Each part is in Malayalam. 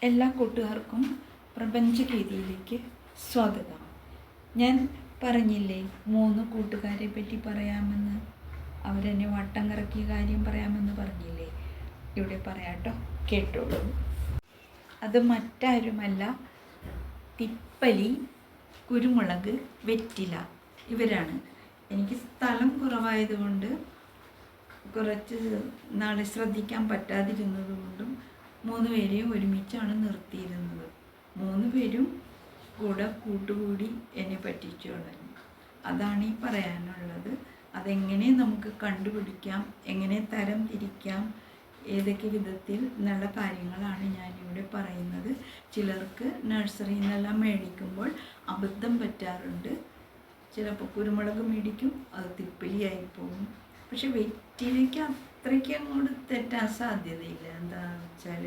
എല്ലാ കൂട്ടുകാർക്കും പ്രപഞ്ചഗീതിയിലേക്ക് സ്വാഗതം. ഞാൻ പറഞ്ഞില്ലേ 3 കൂട്ടുകാരെ പറ്റി പറയാമെന്ന്, അവരെന്നെ വട്ടം കറക്കിയ കാര്യം പറയാമെന്ന് പറഞ്ഞില്ലേ. ഇവിടെ പറയാട്ടോ, കേട്ടോളൂ. അത് മറ്റാരുമല്ല, തിപ്പലി, കുരുമുളക്, വെറ്റില ഇവരാണ്. എനിക്ക് സ്ഥലം കുറവായതുകൊണ്ട് കുറച്ച് നാളെ ശ്രദ്ധിക്കാൻ പറ്റാതിരുന്നത് കൊണ്ടും 3 പേരെയും ഒരുമിച്ചാണ് നിർത്തിയിരുന്നത്. 3 പേരും കൂട്ടുകൂടി എന്നെ പറ്റിച്ചു കളഞ്ഞു. അതാണ് ഈ പറയാനുള്ളത്. അതെങ്ങനെ നമുക്ക് കണ്ടുപിടിക്കാം, എങ്ങനെ തരം തിരിക്കാം, ഏതൊക്കെ വിധത്തിൽ എന്നുള്ള കാര്യങ്ങളാണ് ഞാനിവിടെ പറയുന്നത്. ചിലർക്ക് നഴ്സറിയിൽ നിന്നെല്ലാം മേടിക്കുമ്പോൾ അബദ്ധം പറ്റാറുണ്ട്. ചിലപ്പോൾ കുരുമുളക് മേടിക്കും, അത് തിപ്പലിയായി പോകും. പക്ഷെ വെറ്റിലേക്ക് അത്രയ്ക്ക് അങ്ങോട്ട് തെറ്റാൻ സാധ്യതയില്ല. എന്താണെന്ന് വെച്ചാൽ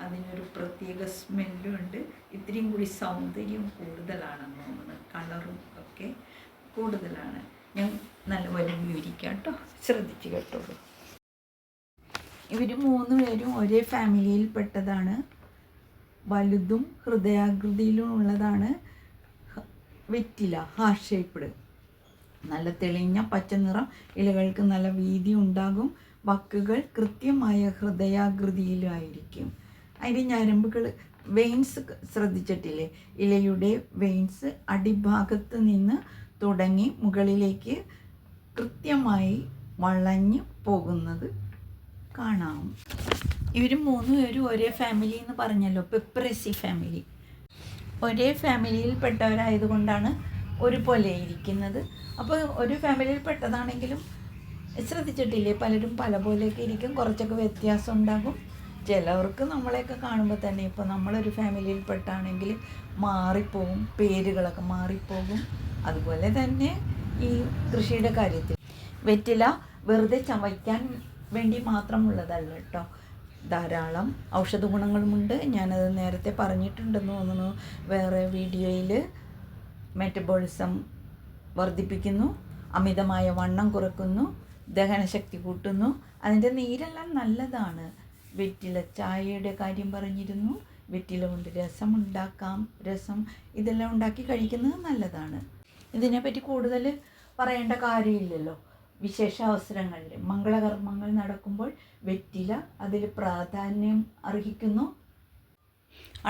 അതിനൊരു പ്രത്യേക സ്മെല്ലും ഉണ്ട്. ഇത്രയും കൂടി സൗന്ദര്യം കൂടുതലാണെന്ന് തോന്നുന്നു, കളറും ഒക്കെ കൂടുതലാണ്. ഞാൻ നല്ലപോലെ വിവരിക്കാം കേട്ടോ, ശ്രദ്ധിച്ച് കേട്ടോളൂ. ഇവർ 3 പേരും ഒരേ ഫാമിലിയിൽ പെട്ടതാണ്. വലുതും ഹൃദയാകൃതിയിലും ഉള്ളതാണ് വെറ്റില, ഹാർട്ട് ഷേപ്പ്ഡ്. നല്ല തെളിഞ്ഞ പച്ച നിറം, ഇലകൾക്ക് നല്ല വീതി ഉണ്ടാകും. വക്കുകൾ കൃത്യമായ ഹൃദയാകൃതിയിലായിരിക്കും. അതിൻ്റെ ഞരമ്പുകൾ, വെയിൻസ് ശ്രദ്ധിച്ചിട്ടില്ലേ? ഇലയുടെ വെയിൻസ് അടിഭാഗത്ത് നിന്ന് തുടങ്ങി മുകളിലേക്ക് കൃത്യമായി വളഞ്ഞു പോകുന്നത് കാണാം. ഇവർ 3 പേരും ഒരേ ഫാമിലി എന്ന് പറഞ്ഞല്ലോ, പെപ്പറേസി ഫാമിലി. ഒരേ ഫാമിലിയിൽ പെട്ടവരായതുകൊണ്ടാണ് ഒരുപോലെ ഇരിക്കുന്നത്. അപ്പോൾ ഒരു ഫാമിലിയിൽ പെട്ടതാണെങ്കിലും ശ്രദ്ധിച്ചിട്ടില്ലേ, പലരും പല പോലെയൊക്കെ ഇരിക്കും, കുറച്ചൊക്കെ വ്യത്യാസം ഉണ്ടാകും. ചിലവർക്ക് നമ്മളെയൊക്കെ കാണുമ്പോൾ തന്നെ, ഇപ്പോൾ നമ്മളൊരു ഫാമിലിയിൽ പെട്ടാണെങ്കിൽ മാറിപ്പോകും, പേരുകളൊക്കെ മാറിപ്പോകും. അതുപോലെ തന്നെ ഈ കൃഷിയുടെ കാര്യത്തിൽ വെറ്റില വെറുതെ ചവയ്ക്കാൻ വേണ്ടി മാത്രമുള്ളതല്ല കേട്ടോ, ധാരാളം ഔഷധ ഗുണങ്ങളുമുണ്ട്. ഞാനത് നേരത്തെ പറഞ്ഞിട്ടുണ്ടെന്ന് തോന്നുന്നു വേറെ വീഡിയോയിൽ. മെറ്റബോളിസം വർദ്ധിപ്പിക്കുന്നു, അമിതമായ വണ്ണം കുറയ്ക്കുന്നു, ദഹനശക്തി കൂട്ടുന്നു. അതിൻ്റെ നീരെല്ലാം നല്ലതാണ്. വെറ്റില ചായയുടെ കാര്യം പറഞ്ഞിരുന്നു. വെറ്റില കൊണ്ട് രസം ഉണ്ടാക്കാം. രസം ഇതെല്ലാം ഉണ്ടാക്കി കഴിക്കുന്നത് നല്ലതാണ്. ഇതിനെപ്പറ്റി കൂടുതൽ പറയേണ്ട കാര്യമില്ലല്ലോ. വിശേഷ അവസരങ്ങളിൽ മംഗളകർമ്മങ്ങൾ നടക്കുമ്പോൾ വെറ്റില അതിൽ പ്രാധാന്യം അർഹിക്കുന്നു.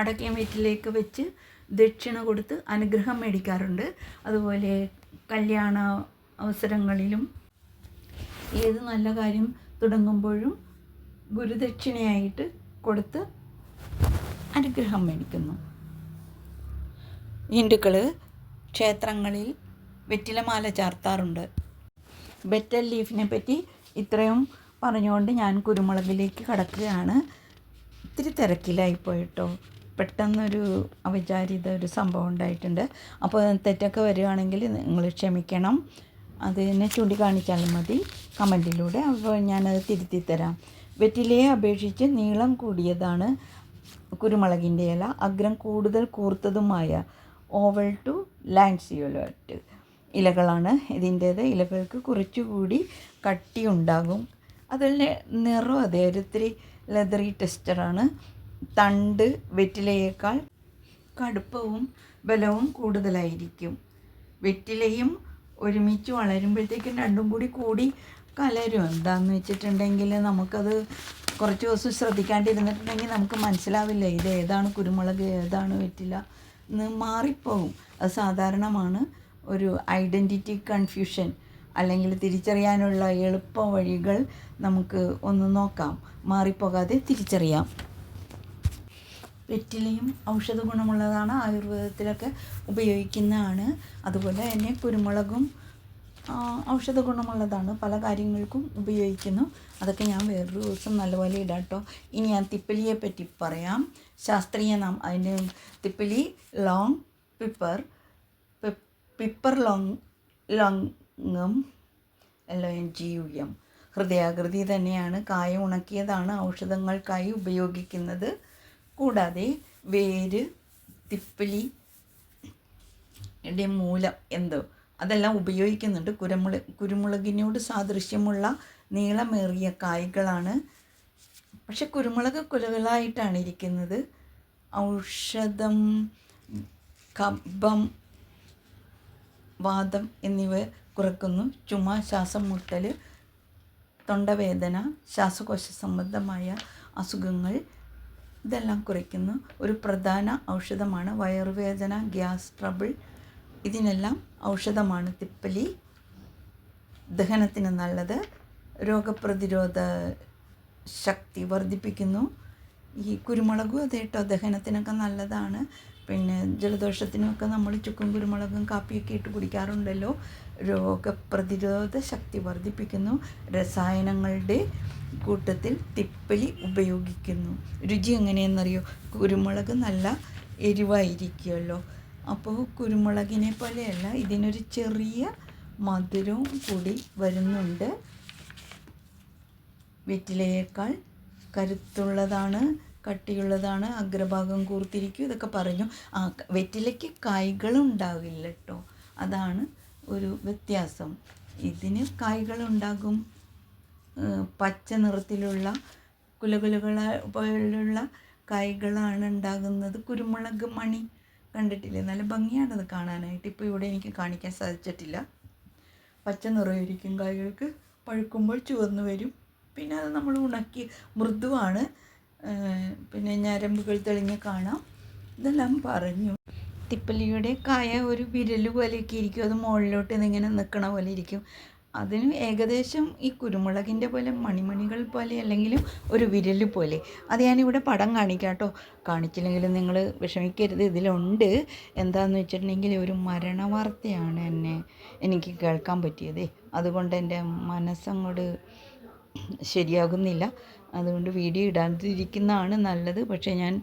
അടക്കയും വെറ്റിലേക്ക് വെച്ച് ദക്ഷിണ കൊടുത്ത് അനുഗ്രഹം മേടിക്കാറുണ്ട്. അതുപോലെ കല്യാണ അവസരങ്ങളിലും ഏത് നല്ല കാര്യം തുടങ്ങുമ്പോഴും ഗുരുദക്ഷിണയായിട്ട് കൊടുത്ത് അനുഗ്രഹം മേടിക്കുന്നു. ഹിന്ദുക്കൾ ക്ഷേത്രങ്ങളിൽ വെറ്റിലമാല ചാർത്താറുണ്ട്. ബെറ്റൽ ലീഫിനെ പറ്റി ഇത്രയും പറഞ്ഞുകൊണ്ട് ഞാൻ കുരുമുളകിലേക്ക് കടക്കുകയാണ്. ഇത്തിരി തിരക്കിലായിപ്പോയിട്ടോ, പെട്ടെന്നൊരു അവിചാരിത ഒരു സംഭവം ഉണ്ടായിട്ടുണ്ട്. അപ്പോൾ തെറ്റൊക്കെ വരികയാണെങ്കിൽ നിങ്ങൾ ക്ഷമിക്കണം. അതിനെ ചൂണ്ടിക്കാണിച്ചാലും മതി കമൻറ്റിലൂടെ. അപ്പോൾ ഞാനത് തിരുത്തിത്തരാം. വെറ്റിലയെ അപേക്ഷിച്ച് നീളം കൂടിയതാണ് കുരുമുളകിൻ്റെ ഇല. അഗ്രം കൂടുതൽ കൂർത്തതുമായ ഓവൽ ടു ലാൻസിയോലറ്റ് ഇലകളാണ് ഇതിൻ്റേത്. ഇലകൾക്ക് കുറച്ചുകൂടി കട്ടിയുണ്ടാകും. അതിൽ നിറം അതെ ഒരിത്തിരി ലെതറി ടെക്സ്ചറാണ്. തണ്ട് വെറ്റിലയേക്കാൾ കടുപ്പവും ബലവും കൂടുതലായിരിക്കും. വെറ്റിലയും ഒരുമിച്ച് വളരുമ്പോഴത്തേക്കും രണ്ടും കൂടി കലരും. എന്താണെന്ന് വെച്ചിട്ടുണ്ടെങ്കിൽ നമുക്കത് കുറച്ച് ദിവസം ശ്രദ്ധിക്കാണ്ടിരുന്നിട്ടുണ്ടെങ്കിൽ നമുക്ക് മനസ്സിലാവില്ല ഇത് ഏതാണ് കുരുമുളക് ഏതാണ് വെറ്റില എന്ന് മാറിപ്പോകും. അത് സാധാരണമാണ്. ഒരു ഐഡൻറ്റിറ്റി കൺഫ്യൂഷൻ അല്ലെങ്കിൽ തിരിച്ചറിയാനുള്ള എളുപ്പ വഴികൾ നമുക്ക് ഒന്ന് നോക്കാം, മാറിപ്പോകാതെ തിരിച്ചറിയാം. വെറ്റിലയും ഔഷധ ഗുണമുള്ളതാണ്, ആയുർവേദത്തിലൊക്കെ ഉപയോഗിക്കുന്നതാണ്. അതുപോലെ തന്നെ കുരുമുളകും ഔഷധ ഗുണമുള്ളതാണ്, പല കാര്യങ്ങൾക്കും ഉപയോഗിക്കുന്നു. അതൊക്കെ ഞാൻ വേറൊരു ദിവസം നല്ലപോലെ ഇടാം കേട്ടോ. ഇനി ഞാൻ തിപ്പലിയെ പറ്റി പറയാം. ശാസ്ത്രീയ നാം അതിന് തിപ്പലി ലോങ് പിപ്പർ ലോങ്ങം LONGUM. ഹൃദയാകൃതി തന്നെയാണ്. കായ ഉണക്കിയതാണ് ഔഷധങ്ങൾക്കായി ഉപയോഗിക്കുന്നത്. കൂടാതെ വേര്, തിപ്പലിയുടെ മൂലം അതെല്ലാം ഉപയോഗിക്കുന്നുണ്ട്. കുരുമുളകിനോട് സാദൃശ്യമുള്ള നീളമേറിയ കായ്കളാണ്. പക്ഷെ കുരുമുളക് കുലകളായിട്ടാണ് ഇരിക്കുന്നത്. ഔഷധം, കഫം, വാതം എന്നിവ കുറയ്ക്കുന്നു. ചുമ, ശ്വാസം മുട്ടൽ, തൊണ്ടവേദന, ശ്വാസകോശ സംബന്ധമായ അസുഖങ്ങൾ ഇതെല്ലാം കുറയ്ക്കുന്നു. ഒരു പ്രധാന ഔഷധമാണ്. വയറുവേദന, ഗ്യാസ് ട്രബിൾ ഇതിനെല്ലാം ഔഷധമാണ് തിപ്പലി. ദഹനത്തിന് നല്ലത്. രോഗപ്രതിരോധ ശക്തി വർദ്ധിപ്പിക്കുന്നു. ഈ കുരുമുളകും അതെ കേട്ടോ, ദഹനത്തിനൊക്കെ നല്ലതാണ്. പിന്നെ ജലദോഷത്തിനൊക്കെ നമ്മൾ ചുക്കും കുരുമുളകും കാപ്പിയൊക്കെ ഇട്ട് കുടിക്കാറുണ്ടല്ലോ. രോഗപ്രതിരോധ ശക്തി വർദ്ധിപ്പിക്കുന്നു. രസായനങ്ങളുടെ കൂട്ടത്തിൽ തിപ്പലി ഉപയോഗിക്കുന്നു. രുചി എങ്ങനെയെന്നറിയോ? കുരുമുളക് നല്ല എരിവായിരിക്കുമല്ലോ. അപ്പോൾ കുരുമുളകിനെ പോലെയല്ല, ഇതിനൊരു ചെറിയ മധുരവും കൂടി വരുന്നുണ്ട്. വെറ്റിലയേക്കാൾ കരുത്തുള്ളതാണ്, കട്ടിയുള്ളതാണ്, അഗ്രഭാഗം കൂർത്തിരിക്കും, ഇതൊക്കെ പറഞ്ഞു. വെറ്റിലയ്ക്ക് കായ്കളുണ്ടാവില്ല കേട്ടോ, അതാണ് ഒരു വ്യത്യാസം. ഇതിന് കായ്കളുണ്ടാകും. പച്ച നിറത്തിലുള്ള കുലകുലകള പോലുള്ള കായ്കളാണ് ഉണ്ടാകുന്നത്. കുരുമുളക് മണി കണ്ടിട്ടില്ലേ? നല്ല ഭംഗിയാണത് കാണാനായിട്ട്. ഇപ്പോൾ ഇവിടെ എനിക്ക് കാണിക്കാൻ സാധിച്ചിട്ടില്ല. പച്ച നിറമായിരിക്കും കായ്കൾക്ക്, പഴുക്കുമ്പോൾ ചുവന്നു വരും. പിന്നെ അത് നമ്മൾ ഉണക്കി, മൃദുവാണ്. പിന്നെ ഞരമ്പുകൾ തെളിഞ്ഞ് കാണാം. ഇതെല്ലാം പറഞ്ഞു. തിപ്പലിയുടെ കായ ഒരു വിരൽ പോലെയൊക്കെ ഇരിക്കും. അത് മുകളിലോട്ട് ഇങ്ങനെ നിൽക്കണ പോലെ ഇരിക്കും. അതിന് ഏകദേശം ഈ കുരുമുളകിൻ്റെ പോലെ മണിമണികൾ പോലെ അല്ലെങ്കിലും ഒരു വിരൽ പോലെ. അത് ഞാനിവിടെ പടം കാണിക്കാം കേട്ടോ. കാണിച്ചില്ലെങ്കിലും നിങ്ങൾ വിഷമിക്കരുത്, ഇതിലുണ്ട്. എന്താണെന്ന് വെച്ചിട്ടുണ്ടെങ്കിൽ ഒരു മരണവാർത്തയാണ് എനിക്ക് കേൾക്കാൻ പറ്റിയത്. അതുകൊണ്ട് എൻ്റെ മനസ്സങ്ങോട്ട് ശരിയാകുന്നില്ല. അതുകൊണ്ട് വീഡിയോ ഇടാതിരിക്കുന്നതാണ് നല്ലത്. പക്ഷേ ഞാൻ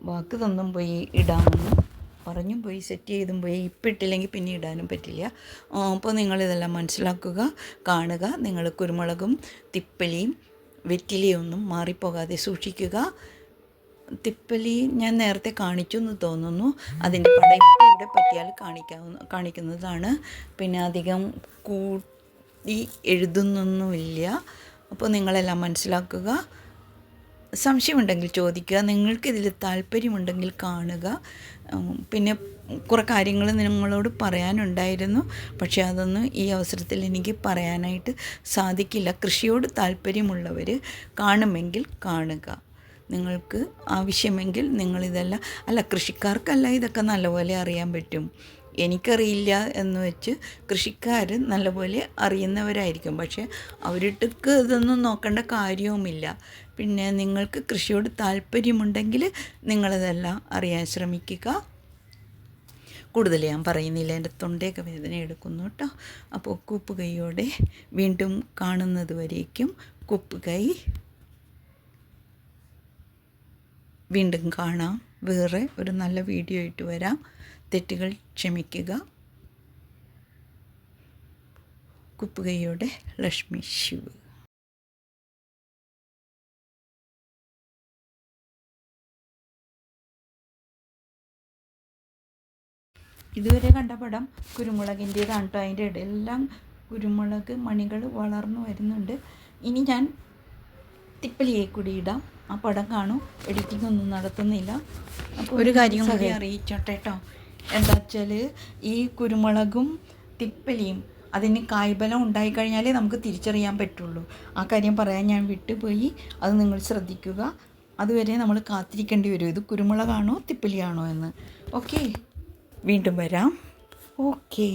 വാക്ക് തന്നും പോയി ഇടാമെന്ന് പറഞ്ഞും പോയി, സെറ്റ് ചെയ്തും പോയി. ഇപ്പം ഇട്ടില്ലെങ്കിൽ പിന്നെ ഇടാനും പറ്റില്ല. അപ്പോൾ നിങ്ങളിതെല്ലാം മനസ്സിലാക്കുക, കാണുക. നിങ്ങൾ കുരുമുളകും തിപ്പലിയും വെറ്റിലയൊന്നും മാറിപ്പോകാതെ സൂക്ഷിക്കുക. തിപ്പലി ഞാൻ നേരത്തെ കാണിച്ചു എന്ന് തോന്നുന്നു. അതിൻ്റെ പടം ഇപ്പോൾ ഇവിടെ പറ്റിയാൽ കാണിക്കുന്നതാണ്. പിന്നെ അധികം കൂടി എഴുതുന്നൊന്നുമില്ല. അപ്പോൾ നിങ്ങളെല്ലാം മനസ്സിലാക്കുക. സംശയമുണ്ടെങ്കിൽ ചോദിക്കുക. നിങ്ങൾക്കിതിൽ താല്പര്യമുണ്ടെങ്കിൽ കാണുക. പിന്നെ കുറേ കാര്യങ്ങൾ നിങ്ങളോട് പറയാനുണ്ടായിരുന്നു, പക്ഷേ അതൊന്നും ഈ അവസരത്തിൽ എനിക്ക് പറയാനായിട്ട് സാധിക്കില്ല. കൃഷിയോട് താല്പര്യമുള്ളവർ കാണുമെങ്കിൽ കാണുക. നിങ്ങൾക്ക് ആവശ്യമെങ്കിൽ നിങ്ങളിതെല്ലാം, അല്ല കൃഷിക്കാർക്കല്ല ഇതൊക്കെ നല്ലപോലെ അറിയാൻ പറ്റും. എനിക്കറിയില്ല എന്ന് വെച്ച് കൃഷിക്കാർ നല്ലപോലെ അറിയുന്നവരായിരിക്കും, പക്ഷേ അവർക്ക് ഇതൊന്നും നോക്കേണ്ട കാര്യവുമില്ല. പിന്നെ നിങ്ങൾക്ക് കൃഷിയോട് താല്പര്യമുണ്ടെങ്കിൽ നിങ്ങളിതെല്ലാം അറിയാൻ ശ്രമിക്കുക. കൂടുതൽ ഞാൻ പറയുന്നില്ല, എൻ്റെ തൊണ്ടയൊക്കെ വേദന എടുക്കുന്നു കേട്ടോ. അപ്പോൾ കൂപ്പുകൈയോടെ വീണ്ടും കാണുന്നത് വരേക്കും കൂപ്പുകൈ. വീണ്ടും കാണാം. വേറെ ഒരു നല്ല വീഡിയോ ആയിട്ട് വരാം. തെറ്റുകൾ ക്ഷമിക്കുക. കൂപ്പുകൈയോടെ ലക്ഷ്മി ശിവ്. ഇതുവരെ കണ്ട പടം കുരുമുളകിൻ്റേതാണ് കേട്ടോ. അതിൻ്റെ ഇടയിലെല്ലാം കുരുമുളക് മണികൾ വളർന്നു വരുന്നുണ്ട്. ഇനി ഞാൻ തിപ്പലിയെ കൂടി ഇടാം. ആ പടം കാണും. എഡിറ്റിംഗ് ഒന്നും നടത്തുന്നില്ല. അപ്പോൾ ഒരു കാര്യം കൂടി അറിയിച്ചോട്ടെ കേട്ടോ. എന്താ വെച്ചാൽ ഈ കുരുമുളകും തിപ്പലിയും അതിന് കായ്ബലം ഉണ്ടായിക്കഴിഞ്ഞാലേ നമുക്ക് തിരിച്ചറിയാൻ പറ്റുള്ളൂ. ആ കാര്യം പറയാൻ ഞാൻ വിട്ടുപോയി. അത് നിങ്ങൾ ശ്രദ്ധിക്കുക. അതുവരെ നമ്മൾ കാത്തിരിക്കേണ്ടി വരും, ഇത് കുരുമുളകാണോ തിപ്പലിയാണോ എന്ന്. ഓക്കെ, വീണ്ടും വരാം. ഓക്കേ.